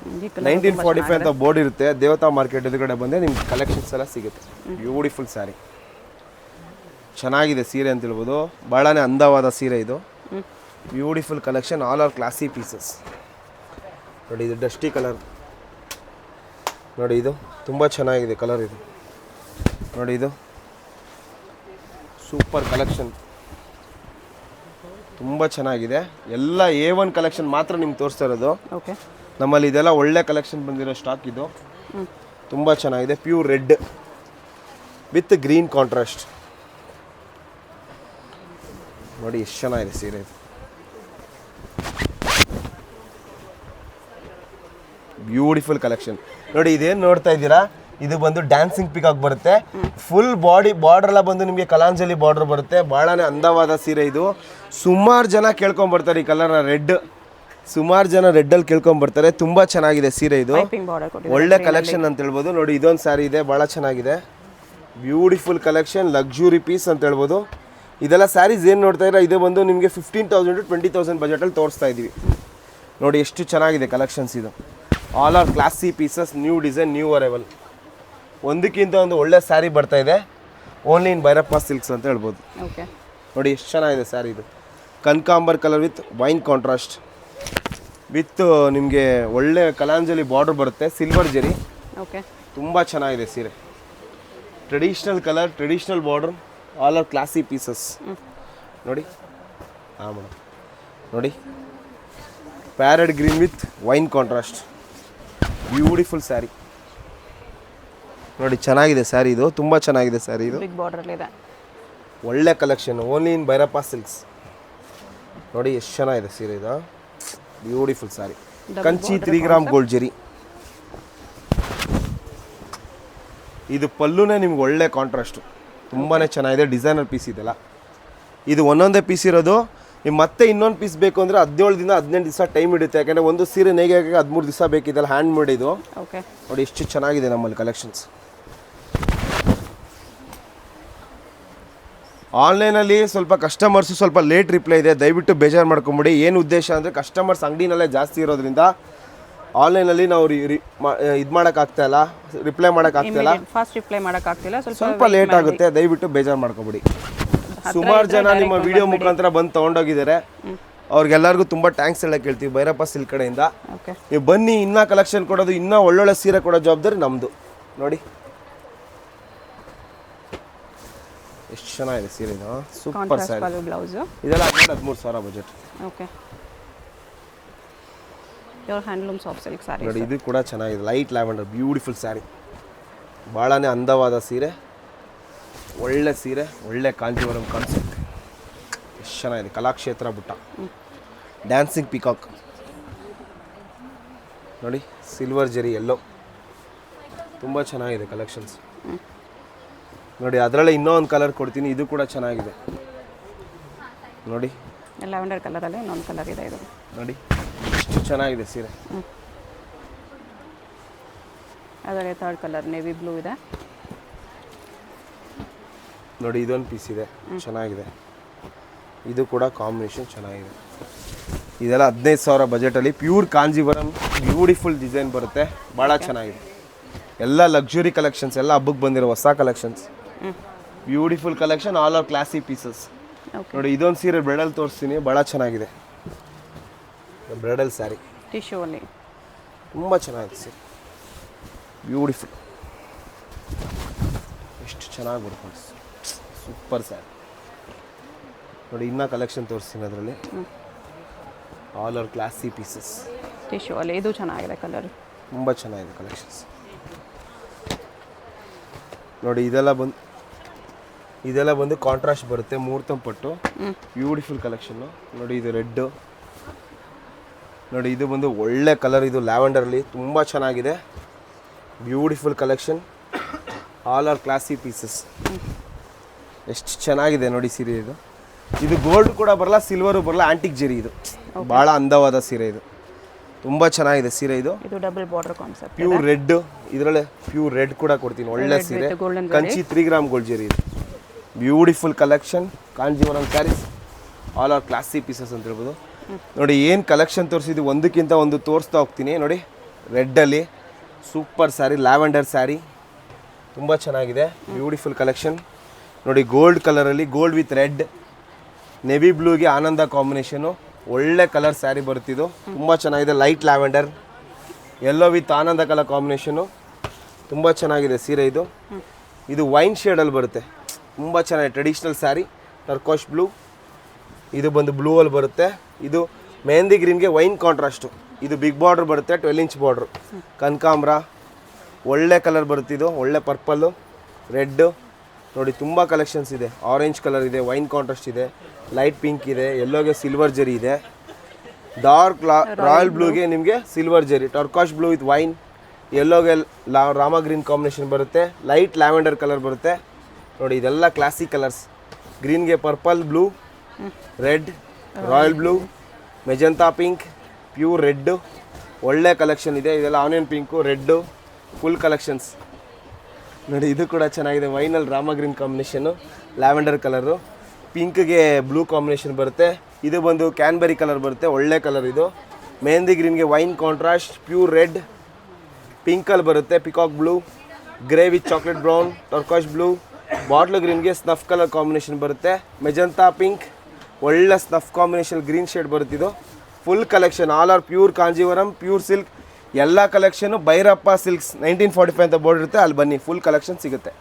1945 ಅಂತ ಬೋರ್ಡ್ ಇರುತ್ತೆ. ದೇವತಾ ಮಾರ್ಕೆಟ್ ಎದುರುಗಡೆ ಬಂದರೆ ನಿಮ್ಗೆ ಕಲೆಕ್ಷನ್ಸ್ ಎಲ್ಲ ಸಿಗುತ್ತೆ. ಬ್ಯೂಟಿಫುಲ್ ಸ್ಯಾರಿ, ಚೆನ್ನಾಗಿದೆ ಸೀರೆ ಅಂತ ಹೇಳ್ಬೋದು. ಭಾಳನೇ ಅಂದವಾದ ಸೀರೆ ಇದು. Beautiful collection, all are classy pieces. ನೋಡಿ ಇದು ಡಸ್ಟಿ ಕಲರ್. ನೋಡಿ ಇದು ತುಂಬ ಚೆನ್ನಾಗಿದೆ ಕಲರ್. ಇದು ನೋಡಿ ಇದು ಸೂಪರ್ ಕಲೆಕ್ಷನ್, ತುಂಬ ಚೆನ್ನಾಗಿದೆ. ಎಲ್ಲ A1 ಕಲೆಕ್ಷನ್ ಮಾತ್ರ ನಿಮ್ಗೆ ತೋರಿಸ್ತಾ ಇರೋದು. ಓಕೆ, ನಮ್ಮಲ್ಲಿ ಇದೆಲ್ಲ ಒಳ್ಳೆ ಕಲೆಕ್ಷನ್ ಬಂದಿರೋ ಸ್ಟಾಕ್. ಇದು ತುಂಬ ಚೆನ್ನಾಗಿದೆ. Pure red with green contrast. ನೋಡಿ ಎಷ್ಟು ಚೆನ್ನಾಗಿದೆ ಸೀರೆ. ಇದು ಬ್ಯೂಟಿಫುಲ್ ಕಲೆಕ್ಷನ್. ನೋಡಿ ಇದೇನು ನೋಡ್ತಾ ಇದ್ದೀರಾ, ಇದು ಬಂದು ಡ್ಯಾನ್ಸಿಂಗ್ ಪಿಕಾಕ್ ಬರುತ್ತೆ. ಫುಲ್ ಬಾಡಿ ಬಾರ್ಡರ್ ಎಲ್ಲ ಬಂದು ನಿಮಗೆ ಕಲಾಂಜಲಿ ಬಾರ್ಡರ್ ಬರುತ್ತೆ. ಭಾಳನೇ ಅಂದವಾದ ಸೀರೆ ಇದು. ಸುಮಾರು ಜನ ಕೇಳ್ಕೊಂಬರ್ತಾರೆ ಈ ಕಲರ್ನ, ರೆಡ್. ಸುಮಾರು ಜನ ರೆಡ್ಡಲ್ಲಿ ಕೇಳ್ಕೊಂಬರ್ತಾರೆ. ತುಂಬ ಚೆನ್ನಾಗಿದೆ ಸೀರೆ. ಇದು ಒಳ್ಳೆ ಕಲೆಕ್ಷನ್ ಅಂತ ಹೇಳ್ಬೋದು. ನೋಡಿ ಇದೊಂದು ಸ್ಯಾರಿ ಇದೆ, ಭಾಳ ಚೆನ್ನಾಗಿದೆ. ಬ್ಯೂಟಿಫುಲ್ ಕಲೆಕ್ಷನ್, ಲಕ್ಸುರಿ ಪೀಸ್ ಅಂತ ಹೇಳ್ಬೋದು. ಇದೆಲ್ಲ ಸ್ಯಾರೀಸ್ ಏನು ನೋಡ್ತಾ ಇದ್ದೀರಾ, ಇದು ಬಂದು ನಿಮಗೆ 15,000 to 20,000 ಬಜೆಟಲ್ಲಿ ತೋರಿಸ್ತಾ ಇದ್ದೀವಿ. ನೋಡಿ ಎಷ್ಟು ಚೆನ್ನಾಗಿದೆ ಕಲೆಕ್ಷನ್ಸ್. ಇದು all are classy pieces, new design, new arrival. ಒಂದಕ್ಕಿಂತ ಒಂದು ಒಳ್ಳೆ ಸ್ಯಾರಿ ಬರ್ತಾ ಇದೆ, ಓನ್ಲಿ ಇನ್ ಭೈರಪ್ಪ ಸಿಲ್ಕ್ಸ್ ಅಂತ ಹೇಳ್ಬೋದು. ಓಕೆ, ನೋಡಿ ಎಷ್ಟು ಚೆನ್ನಾಗಿದೆ ಸ್ಯಾರಿ. ಇದು ಕನಕಾಂಬರ್ colour with wine contrast, with ನಿಮಗೆ ಒಳ್ಳೆ ಕಲಾಂಜಲಿ ಬಾರ್ಡರ್ ಬರುತ್ತೆ, ಸಿಲ್ವರ್ ಜರಿ. ಓಕೆ, ತುಂಬ ಚೆನ್ನಾಗಿದೆ ಸೀರೆ. Traditional colour, traditional border, all are classy pieces. ನೋಡಿ ಹಾಂ ಮೇಡಮ್, ನೋಡಿ parrot green with wine contrast, beautiful sari. ನೋಡಿ ಚೆನ್ನಾಗಿದೆ ಸ್ಯಾರಿ. ಇದು ತುಂಬ ಚೆನ್ನಾಗಿದೆ ಸ್ಯಾರಿ. ಇದು ಬಿಗ್ ಬಾರ್ಡರ್ ಇದೆ, ಒಳ್ಳೆ collection, only in Bhyrappa silks. ನೋಡಿ ಎಷ್ಟು ಚೆನ್ನಾಗಿದೆ ಸೀರೆ. ಇದು beautiful sari. Kanchi 3 gram gold zari. ಇದು ಪಲ್ಲುನೇ ನಿಮ್ಗೆ ಒಳ್ಳೆ ಕಾಂಟ್ರಾಸ್ಟು, ತುಂಬಾ ಚೆನ್ನಾಗಿದೆ. ಡಿಸೈನರ್ ಪೀಸ್ ಇದೆಲ್ಲ. ಇದು ಒಂದೊಂದೇ ಪೀಸ್ ಇರೋದು. ನೀವು ಮತ್ತೆ ಇನ್ನೊಂದು ಪೀಸ್ ಬೇಕು ಅಂದರೆ 17 ದಿಂದ 18 ದಿವಸ ಟೈಮ್ ಹಿಡಿಯುತ್ತೆ. ಯಾಕೆಂದರೆ ಒಂದು ಸೀರೆ ನೇಗೆ 13 ದಿವಸ ಬೇಕಿದೆಲ್ಲ, ಹ್ಯಾಂಡ್ ಮೇಡ್ ಇದು. ಓಕೆ, ನೋಡಿ ಎಷ್ಟು ಚೆನ್ನಾಗಿದೆ ನಮ್ಮಲ್ಲಿ ಕಲೆಕ್ಷನ್ಸ್. ಆನ್ಲೈನಲ್ಲಿ ಸ್ವಲ್ಪ ಕಸ್ಟಮರ್ಸು ಸ್ವಲ್ಪ ಲೇಟ್ ರಿಪ್ಲೈ ಇದೆ, ದಯವಿಟ್ಟು ಬೇಜಾರು ಮಾಡ್ಕೊಂಬಿಡಿ. ಏನು ಉದ್ದೇಶ ಅಂದರೆ ಕಸ್ಟಮರ್ಸ್ ಅಂಗಡಿನಲ್ಲೇ ಜಾಸ್ತಿ ಇರೋದ್ರಿಂದ ಆನ್ಲೈನಲ್ಲಿ ನಾವು ಇದು ಮಾಡೋಕ್ಕಾಗ್ತಾಯಿಲ್ಲ, ರಿಪ್ಲೈ ಮಾಡೋಕ್ಕಾಗ್ತಾಯಿಲ್ಲ, ಫಾಸ್ಟ್ ರಿಪ್ಲೈ ಮಾಡೋಕ್ಕಾಗ್ತಿಲ್ಲ, ಸ್ವಲ್ಪ ಲೇಟ್ ಆಗುತ್ತೆ. ದಯವಿಟ್ಟು ಬೇಜಾರು ಮಾಡ್ಕೊಬಿಡಿ. ಸುಮಾರು ಜನ ನಿಮ್ಮ ವಿಡಿಯೋ ಮುಖಾಂತರ ಬಂದು ತೊಗೊಂಡೋಗಿದ್ದಾರೆ, ಅವ್ರಿಗೆಲ್ಲರಿಗೂ ತುಂಬ ಟ್ಯಾಂಕ್ಸ್ ಹೇಳಕ್ಕೆ ಹೇಳ್ತೀವಿ ಭೈರಪ್ಪ ಸಿಲ್ಕ್ ಕಡೆಯಿಂದ. ನೀವು ಬನ್ನಿ, ಇನ್ನೂ ಕಲೆಕ್ಷನ್ ಕೊಡೋದು, ಇನ್ನೂ ಒಳ್ಳೊಳ್ಳೆ ಸೀರೆ ಕೊಡೋ ಜವಾಬ್ದಾರಿ ನಮ್ಮದು. ನೋಡಿ ಎಷ್ಟು ಚೆನ್ನಾಗಿದೆ ಸೀರೆ. ಇದು ಸೂಪರ್ ಸ್ಯಾರಿ. ಇದೆಲ್ಲ 13,000 budget. Okay, pure handloom soft silk sari. ನೋಡಿ ಇದು ಕೂಡ ಚೆನ್ನಾಗಿದೆ, ಲೈಟ್ ಲ್ಯಾವೆಂಡರ್, ಬ್ಯೂಟಿಫುಲ್ ಸ್ಯಾರಿ. ಭಾಳನೇ ಅಂದವಾದ ಸೀರೆ, ಒಳ್ಳೆ ಸೀರೆ, ಒಳ್ಳೆ ಕಾಂಜೀವರಂ ಕಾನ್ಸೆಪ್ಟ್. ಎಷ್ಟು ಚೆನ್ನಾಗಿದೆ, ಕಲಾಕ್ಷೇತ್ರ ಬುಟ್ಟ, ಡ್ಯಾನ್ಸಿಂಗ್ ಪಿಕಾಕ್ ನೋಡಿ, ಸಿಲ್ವರ್ ಜರಿ ಎಲ್ಲೋ, ತುಂಬ ಚೆನ್ನಾಗಿದೆ ಕಲೆಕ್ಷನ್ಸ್ ನೋಡಿ. ಅದರಲ್ಲೇ ಇನ್ನೊಂದು ಕಲರ್ ಕೊಡ್ತೀನಿ, ಇದು ಕೂಡ ಚೆನ್ನಾಗಿದೆ ನೋಡಿ. ಲ್ಯಾವೆಂಡರ್ ಕಲರಲ್ಲಿ ಇನ್ನೊಂದು ಕಲರ್ ಇದೆ ಇದು ನೋಡಿ, ಎಷ್ಟು ಚೆನ್ನಾಗಿದೆ ಸೀರೆ. ಅದರ ಥರ್ಡ್ ಕಲರ್ ನೇವಿ ಬ್ಲೂ ಇದೆ ನೋಡಿ. ಇದೊಂದು ಪೀಸ್ ಇದೆ, ಚೆನ್ನಾಗಿದೆ. ಇದು ಕೂಡ ಕಾಂಬಿನೇಷನ್ ಚೆನ್ನಾಗಿದೆ. ಇದೆಲ್ಲ 15,000 ಬಜೆಟಲ್ಲಿ ಪ್ಯೂರ್ ಕಾಂಜೀವರಂ, ಬ್ಯೂಟಿಫುಲ್ ಡಿಸೈನ್ ಬರುತ್ತೆ, ಭಾಳ ಚೆನ್ನಾಗಿದೆ. ಎಲ್ಲ ಲಕ್ಸುರಿ ಕಲೆಕ್ಷನ್ಸ್, ಎಲ್ಲ ಹಬ್ಬಕ್ಕೆ ಬಂದಿರೋ ಹೊಸ collections, beautiful collection, all are classy pieces ನೋಡಿ. ಇದೊಂದು ಸೀರೆ ಬ್ರೈಡಲ್ ತೋರಿಸ್ತೀನಿ, ಭಾಳ ಚೆನ್ನಾಗಿದೆ. ಬ್ರೈಡಲ್ ಸ್ಯಾರಿ ಟಿಶ್ಯೂ ಅಲ್ಲಿ ತುಂಬ ಚೆನ್ನಾಗಿದೆ ಸೀರೆ, ಬ್ಯೂಟಿಫುಲ್, ಎಷ್ಟು ಚೆನ್ನಾಗಿ ಬರುತ್ತೆ, ಸೂಪರ್ ಸ್ಯಾರಿ ನೋಡಿ. ಇನ್ನೂ ಕಲೆಕ್ಷನ್ ತೋರಿಸ್ತೀನಿ ಅದರಲ್ಲಿ, all are classy pieces, tissue ಅಲ್ಲಿ ಇದು ಚೆನ್ನಾಗಿದೆ ಕಲರ್, ತುಂಬ ಚೆನ್ನಾಗಿದೆ ಕಲೆಕ್ಷನ್ಸ್ ನೋಡಿ. ಇದೆಲ್ಲ ಬಂದು ಕಾಂಟ್ರಾಸ್ಟ್ ಬರುತ್ತೆ, ಮುಹೂರ್ತಂ ಪಟ್ಟು, ಬ್ಯೂಟಿಫುಲ್ ಕಲೆಕ್ಷನ್ನು ನೋಡಿ. ಇದು ರೆಡ್ಡು ನೋಡಿ, ಇದು ಬಂದು ಒಳ್ಳೆ ಕಲರ್, ಇದು ಲ್ಯಾವೆಂಡರ್ಲಿ ತುಂಬ ಚೆನ್ನಾಗಿದೆ, beautiful collection, all are classy pieces, ಎಷ್ಟು ಚೆನ್ನಾಗಿದೆ ನೋಡಿ ಸೀರೆ. ಇದು ಗೋಲ್ಡ್ ಕೂಡ ಬರಲ್ಲ, ಸಿಲ್ವರು ಬರಲ್ಲ, ಆಂಟಿಕ್ ಜರಿ, ಇದು ಭಾಳ ಅಂದವಾದ ಸೀರೆ, ಇದು ತುಂಬ ಚೆನ್ನಾಗಿದೆ ಸೀರೆ. ಇದು double border concept, pure red, ಇದರಲ್ಲೇ ಪ್ಯೂರ್ ರೆಡ್ ಕೂಡ ಕೊಡ್ತೀನಿ, ಒಳ್ಳೆ ಸೀರೆ, ಕಂಚಿ 3 ಗ್ರಾಮ್ ಗೋಲ್ಡ್ ಜರಿ, ಇದು beautiful collection, Kanjeevaram saris, all are classy pieces ಅಂತ ಹೇಳ್ಬೋದು ನೋಡಿ. ಏನು ಕಲೆಕ್ಷನ್ ತೋರಿಸಿದ್ದು ಒಂದಕ್ಕಿಂತ ಒಂದು ತೋರಿಸ್ತಾ ಹೋಗ್ತೀನಿ ನೋಡಿ. ರೆಡ್ಡಲ್ಲಿ ಸೂಪರ್ ಸ್ಯಾರಿ, ಲ್ಯಾವೆಂಡರ್ ಸ್ಯಾರಿ, ತುಂಬ ಚೆನ್ನಾಗಿದೆ, ಬ್ಯೂಟಿಫುಲ್ ಕಲೆಕ್ಷನ್ ನೋಡಿ. ಗೋಲ್ಡ್ ಕಲರಲ್ಲಿ, ಗೋಲ್ಡ್ ವಿತ್ ರೆಡ್, ನೆವಿ ಬ್ಲೂಗೆ ಆನಂದ ಕಾಂಬಿನೇಷನು, ಒಳ್ಳೆ ಕಲರ್ ಸ್ಯಾರಿ ಬರುತ್ತಿದ್ದು, ತುಂಬ ಚೆನ್ನಾಗಿದೆ. ಲೈಟ್ ಲ್ಯಾವೆಂಡರ್, ಯೆಲ್ಲೋ ವಿತ್ ಆನಂದ ಕಲರ್ ಕಾಂಬಿನೇಷನು, ತುಂಬ ಚೆನ್ನಾಗಿದೆ ಸೀರೆ. ಇದು ವೈನ್ ಶೇಡಲ್ಲಿ ಬರುತ್ತೆ, ತುಂಬ ಚೆನ್ನಾಗಿದೆ. ಟ್ರೆಡಿಷ್ನಲ್ ಸ್ಯಾರಿ, ಟರ್ಕೋಶ್ ಬ್ಲೂ, ಇದು ಬಂದು ಬ್ಲೂ ಅಲ್ಲಿ ಬರುತ್ತೆ. ಇದು ಮೆಹಂದಿ ಗ್ರೀನ್ಗೆ ವೈನ್ ಕಾಂಟ್ರಾಸ್ಟು, ಇದು ಬಿಗ್ ಬಾರ್ಡ್ರ್ ಬರುತ್ತೆ, 12 ಇಂಚ್ ಬಾರ್ಡ್ರು, ಕನಕಾಂಬ್ರ, ಒಳ್ಳೆ ಕಲರ್ ಬರುತ್ತಿದ್ದು, ಒಳ್ಳೆ ಪರ್ಪಲ್ಲು, ರೆಡ್ಡು ನೋಡಿ. ತುಂಬ ಕಲೆಕ್ಷನ್ಸ್ ಇದೆ. ಆರೆಂಜ್ ಕಲರ್ ಇದೆ, ವೈನ್ ಕಾಂಟ್ರಾಸ್ಟ್ ಇದೆ, ಲೈಟ್ ಪಿಂಕ್ ಇದೆ, ಯೆಲ್ಲೋಗೆ ಸಿಲ್ವರ್ ಜರಿ ಇದೆ, ಡಾರ್ಕ್ ರಾಯಲ್ ಬ್ಲೂಗೆ ನಿಮಗೆ silver zari, turquoise blue with wine, ಯೆಲ್ಲೋಗೆ ರಾಮ ಗ್ರೀನ್ ಕಾಂಬಿನೇಷನ್ ಬರುತ್ತೆ, ಲೈಟ್ ಲ್ಯಾವೆಂಡರ್ ಕಲರ್ ಬರುತ್ತೆ ನೋಡಿ. ಇದೆಲ್ಲ ಕ್ಲಾಸಿಕ್ ಕಲರ್ಸ್, ಗ್ರೀನ್ಗೆ purple, blue, red, royal blue, magenta pink, pure red, ಒಳ್ಳೆ ಕಲೆಕ್ಷನ್ ಇದೆ. ಇದೆಲ್ಲ onion pink, red, full collections ನೋಡಿ. ಇದು ಕೂಡ ಚೆನ್ನಾಗಿದೆ, ವೈನಲ್ಲಿ ರಾಮ ಗ್ರೀನ್ ಕಾಂಬಿನೇಷನ್ನು, ಲ್ಯಾವೆಂಡರ್ ಕಲರು, ಪಿಂಕ್ಗೆ ಬ್ಲೂ ಕಾಂಬಿನೇಷನ್ ಬರುತ್ತೆ. ಇದು ಬಂದು ಕ್ಯಾನ್ಬೆರಿ ಕಲರ್ ಬರುತ್ತೆ, ಒಳ್ಳೆ ಕಲರ್ ಇದು. ಮೆಹಂದಿ ಗ್ರೀನ್ಗೆ ವೈನ್ ಕಾಂಟ್ರಾಸ್ಟ್, ಪ್ಯೂರ್ ರೆಡ್, ಪಿಂಕಲ್ಲಿ ಬರುತ್ತೆ, peacock blue, grey with chocolate brown, turquoise blue, bottle ಗ್ರೀನ್ಗೆ ಸ್ನಫ್ ಕಲರ್ ಕಾಂಬಿನೇಷನ್ ಬರುತ್ತೆ, ಮೆಜಂತಾ ಪಿಂಕ್, ಒಳ್ಳೆ ಸ್ನಫ್ ಕಾಂಬಿನೇಷನ್ ಗ್ರೀನ್ ಶೇಡ್ ಬರುತ್ತಿದ್ದು, full collection, all are pure Kanjeevaram, pure silk, ಎಲ್ಲ ಕಲೆಕ್ಷನು ಭೈರಪ್ಪ ಸಿಲ್ಕ್ಸ್ 1945 ಅಂತ board ಇರುತ್ತೆ, ಅಲ್ಲಿ ಬನ್ನಿ, ಫುಲ್ ಕಲೆಕ್ಷನ್ ಸಿಗುತ್ತೆ.